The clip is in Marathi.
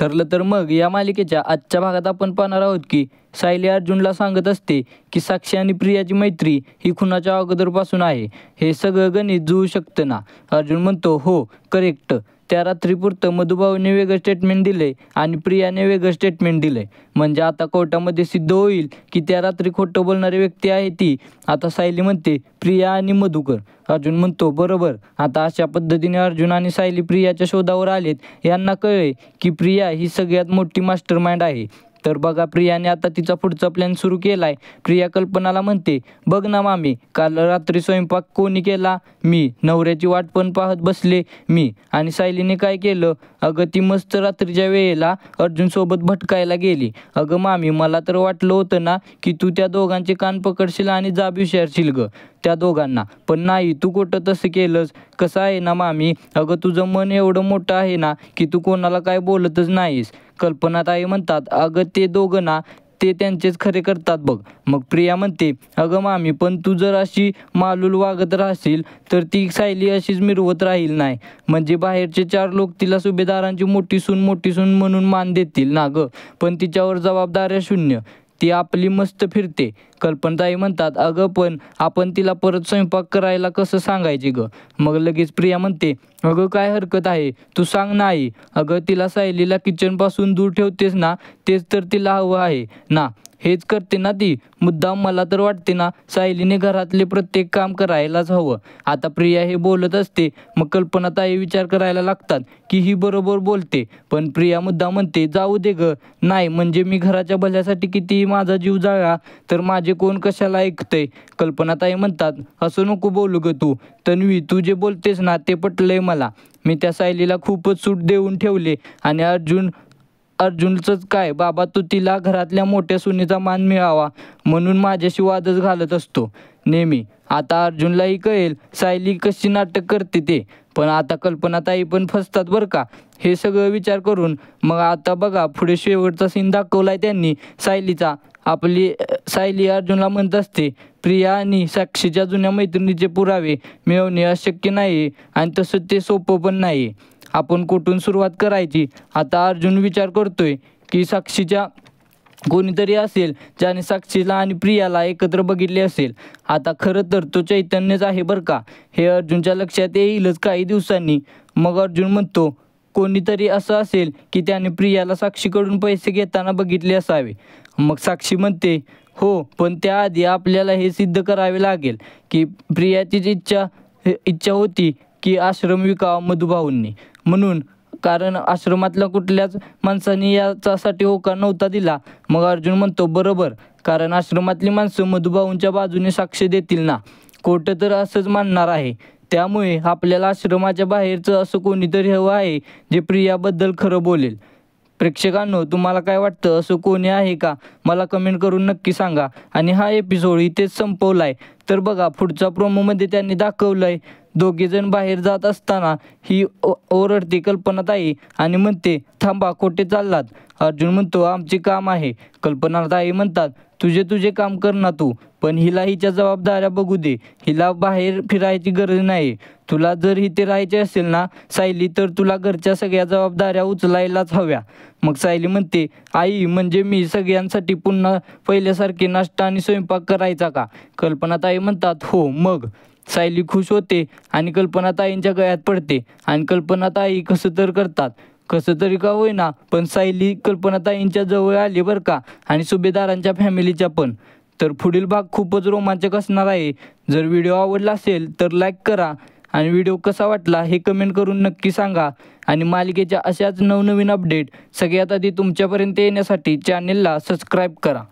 ठरलं तर मग या मालिकेच्या आजच्या भागात आपण पाहणार आहोत की सायली अर्जुनला सांगत असते की साक्षी आणि प्रियाची मैत्री ही खुनाच्या अगोदरपासून आहे. हे सगळं गणित जुळू शकतं ना? अर्जुन म्हणतो हो करेक्ट. त्या रात्रीपुरतं मधुभाऊने वेगळं स्टेटमेंट दिले आणि प्रियाने वेगळं स्टेटमेंट दिले. म्हणजे आता कोर्टामध्ये सिद्ध होईल की त्या रात्री खोटं बोलणारी व्यक्ती आहे ती. आता सायली म्हणते प्रिया आणि मधुकर. अर्जुन म्हणतो बरोबर. आता अशा पद्धतीने अर्जुन आणि सायली प्रियाच्या शोधावर आलेत. यांना कळले की प्रिया ही सगळ्यात मोठी मास्टर माइंड आहे. तर बघा प्रियाने आता तिचा पुढचा प्लॅन सुरू केला आहे. प्रिया कल्पनाला म्हणते बघ ना मामी, काल रात्री स्वयंपाक कोणी केला? मी. नवऱ्याची वाट पण पाहत बसले मी. आणि सायलीने काय केलं? अगं ती मस्त रात्रीच्या वेळेला अर्जुनसोबत भटकायला गेली. अगं मामी, मला तर वाटलं होतं ना की तू त्या दोघांचे कान पकडशील आणि जाब विचारशील गं त्या दोघांना. पण नाही, तू कुठं तसं केलंस? कसं आहे ना मामी, अगं तुझं मन एवढं मोठं आहे ना की तू कोणाला काय बोलतच नाहीस. कल्पनाताई म्हणतात अगं ते दोघं ना ते त्यांचेच खरे करतात बघ. मग प्रिया म्हणते अगं मामी, पण तू जर अशी मालूल वागत राहशील तर ती सायली अशीच मिरवत राहील नाही. म्हणजे बाहेरचे 4 लोक तिला सुभेदारांची मोठी सून म्हणून मान देतील ना गं, पण तिच्यावर जबाबदाऱ्या शून्य. ती आपली मस्त फिरते. कल्पनाताई म्हणतात अगं पण आपण तिला परत स्वयंपाक करायला कसं सांगायचे गं? मग लगेच प्रिया म्हणते अगं काय हरकत आहे, तू सांग ना आई. अगं तिला सायलीला किचनपासून दूर ठेवतेस ना, तेच तर तिला हवं आहे ना. हेच करते ना ती मुद्दाम. मला तर वाटते ना सायलीने घरातले प्रत्येक काम करायलाच हवं. आता प्रिया हे बोलत असते. मग कल्पनाताई विचार करायला लागतात की ही बरोबर बोलते. पण प्रिया मुद्दा म्हणते जाऊ दे गं. नाही म्हणजे मी घराच्या भल्यासाठी कितीही माझा जीव जाळला तर माझे कोण कशाला ऐकतंय? कल्पनाताई म्हणतात असं नको बोलू गं तू. तन्वी, तू जे बोलतेस ना ते पटलंय मला. मी त्या सायलीला खूपच सूट देऊन ठेवले. आणि अर्जुनचंच काय बाबा, तू तिला घरातल्या मोठ्या सुनेचा मान मिळावा म्हणून माझ्याशी वादच घालत असतो नेहमी. आता अर्जुनलाही कळेल सायली कशी नाटक करते ते. पण आता कल्पनाताई पण फसतात बरं का हे सगळं विचार करून. मग आता बघा पुढे शेवटचा सीन दाखवलाय त्यांनी सायलीचा. आपली सायली अर्जुनला म्हणत असते प्रिया आणि साक्षीच्या जुन्या मैत्रिणीचे पुरावे मिळवणे अशक्य नाही आणि तसं ते सोपं पण नाही. आपण कुठून सुरुवात करायची? आता अर्जुन विचार करतोय की साक्षीच्या कोणीतरी असेल ज्याने साक्षीला आणि प्रियाला एकत्र बघितले असेल. आता खरं तर तो चैतन्यच आहे बरं का. हे अर्जुनच्या लक्षात येईलच काही दिवसांनी. मग अर्जुन म्हणतो कोणीतरी असं असेल की त्याने प्रियाला साक्षीकडून पैसे घेताना बघितले असावे. मग साक्षी म्हणते हो, पण त्याआधी आपल्याला हे सिद्ध करावे लागेल की प्रियाचीच इच्छा होती की आश्रम विकावा मधुभाऊंनी म्हणून, कारण आश्रमातल्या कुठल्याच माणसाने याच्यासाठी होकार नव्हता दिला. मग अर्जुन म्हणतो बरोबर, कारण आश्रमातली माणसं मधुभाऊंच्या बाजूने साक्ष देतील ना. कोर्ट तर असंच मानणार आहे. त्यामुळे आपल्याला आश्रमाच्या बाहेरचं असं कोणीतरी हवं आहे जे प्रियाबद्दल खरं बोलेल. प्रेक्षकांनो, तुम्हाला काय वाटतं? असं कोणी आहे का? मला कमेंट करून नक्की सांगा. आणि हा एपिसोड इथेच संपवला आहे. तर बघा पुढच्या प्रोमोमध्ये त्यांनी दाखवलं आहे दोघेजण बाहेर जात असताना ही ओरडते कल्पनाताई आणि म्हणते थांबा, कुठे चाललात? अर्जुन म्हणतो आमचे काम आहे. कल्पनाताई म्हणतात तुझे काम कर ना तू, पण हिला हिच्या जबाबदाऱ्या बघू दे. हिला बाहेर फिरायची गरज नाही. तुला जर इथे राहायचे असेल ना सायली, तर तुला घरच्या सगळ्या जबाबदाऱ्या उचलायलाच हव्या. मग सायली म्हणते आई, म्हणजे मी सगळ्यांसाठी पुन्हा पहिल्यासारखे नाश्ता आणि स्वयंपाक करायचा का? कल्पनाताई म्हणतात हो. मग सायली खुश होते आणि कल्पनाताईंच्या गळ्यात पडते. आणि कल्पनाताई कसं तर करतात. कसं तरी का होईना पण सायली कल्पनाताईंच्या जवळ आली बरं का, आणि सुभेदारांच्या फॅमिलीच्या पण. तर पुढील भाग खूपच रोमांचक असणार आहे. जर व्हिडिओ आवडला असेल तर लाईक करा आणि व्हिडिओ कसा वाटला हे कमेंट करून नक्की सांगा. आणि मालिकेच्या अशाच नवनवीन अपडेट सगळ्यात आधी तुमच्यापर्यंत येण्यासाठी चॅनेलला सबस्क्राईब करा.